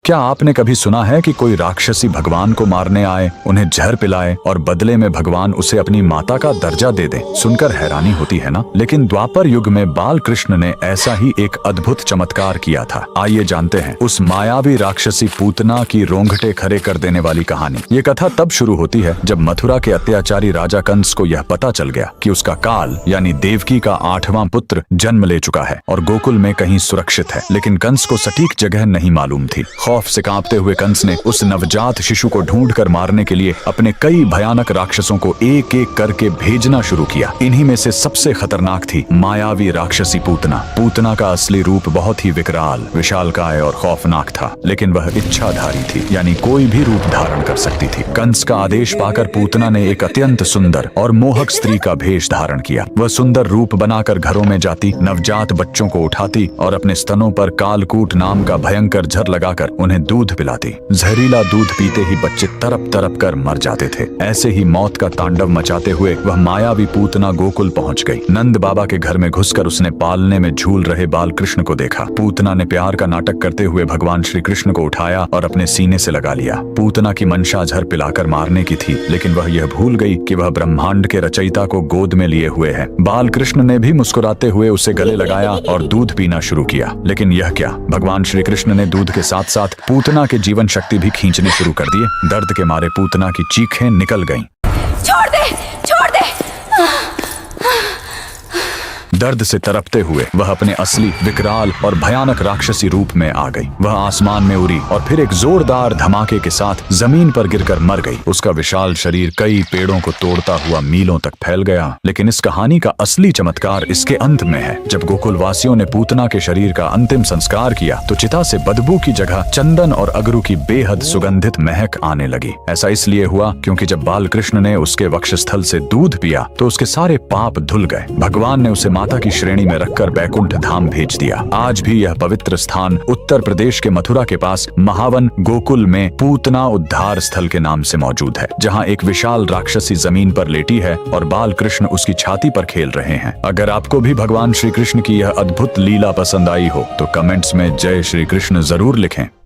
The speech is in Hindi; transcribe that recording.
क्या आपने कभी सुना है कि कोई राक्षसी भगवान को मारने आए, उन्हें जहर पिलाए और बदले में भगवान उसे अपनी माता का दर्जा दे दे? सुनकर हैरानी होती है ना। लेकिन द्वापर युग में बाल कृष्ण ने ऐसा ही एक अद्भुत चमत्कार किया था। आइए जानते हैं उस मायावी राक्षसी पूतना की रोंगटे खड़े कर देने वाली कहानी। ये कथा तब शुरू होती है जब मथुरा के अत्याचारी राजा कंस को यह पता चल गया कि उसका काल यानी देवकी का 8वां पुत्र जन्म ले चुका है और गोकुल में कहीं सुरक्षित है। लेकिन कंस को सटीक जगह नहीं मालूम थी। खौफ से कांपते हुए कंस ने उस नवजात शिशु को ढूंढकर मारने के लिए अपने कई भयानक राक्षसों को एक एक करके भेजना शुरू किया। इन्हीं में से सबसे खतरनाक थी मायावी राक्षसी पूतना। पूतना का असली रूप बहुत ही विकराल, विशालकाय और खौफनाक था, लेकिन वह इच्छाधारी थी, यानी कोई भी रूप धारण कर सकती थी। कंस का आदेश पाकर पूतना ने एक अत्यंत सुंदर और मोहक स्त्री का भेष धारण किया। वह सुंदर रूप बनाकर घरों में जाती, नवजात बच्चों को उठाती और अपने स्तनों पर कालकूट नाम का भयंकर झर लगाकर उन्हें दूध पिलाती। जहरीला दूध पीते ही बच्चे तरप तरप कर मर जाते थे। ऐसे ही मौत का तांडव मचाते हुए वह मायावी पूतना गोकुल पहुंच गई। नंद बाबा के घर में घुसकर उसने पालने में झूल रहे बाल कृष्ण को देखा। पूतना ने प्यार का नाटक करते हुए भगवान श्री कृष्ण को उठाया और अपने सीने से लगा लिया। पूतना की मंशा झर पिलाकर मारने की थी, लेकिन वह यह भूल गई कि वह ब्रह्मांड के रचयिता को गोद में लिए हुए है। बाल कृष्ण ने भी मुस्कुराते हुए उसे गले लगाया और दूध पीना शुरू किया। लेकिन यह क्या, भगवान श्री कृष्ण ने दूध के साथ साथ पूतना के जीवन शक्ति भी खींचनी शुरू कर दिए। दर्द के मारे पूतना की चीखें निकल गईं। छोड़ दे, छोड़ दे। दर्द से तरपते हुए वह अपने असली विकराल और भयानक राक्षसी रूप में आ गई। वह आसमान में उड़ी और फिर एक जोरदार धमाके के साथ जमीन पर गिरकर मर गई। उसका विशाल शरीर कई पेड़ों को तोड़ता हुआ मीलों तक फैल गया। लेकिन इस कहानी का असली चमत्कार इसके अंत में है। जब गोकुल वासियों ने पूतना के शरीर का अंतिम संस्कार किया तो चिता से बदबू की जगह चंदन और अगरू की बेहद सुगंधित महक आने लगी। ऐसा इसलिए हुआ क्योंकि जब बाल कृष्ण ने उसके वक्षस्थल से दूध पिया तो उसके सारे पाप धुल गए। भगवान ने उसे माता की श्रेणी में रखकर बैकुंठ धाम भेज दिया। आज भी यह पवित्र स्थान उत्तर प्रदेश के मथुरा के पास महावन गोकुल में पूतना उद्धार स्थल के नाम से मौजूद है, जहां एक विशाल राक्षसी जमीन पर लेटी है और बाल कृष्ण उसकी छाती पर खेल रहे हैं। अगर आपको भी भगवान श्री कृष्ण की यह अद्भुत लीला पसंद आई हो तो कमेंट्स में जय श्री कृष्ण जरूर लिखें।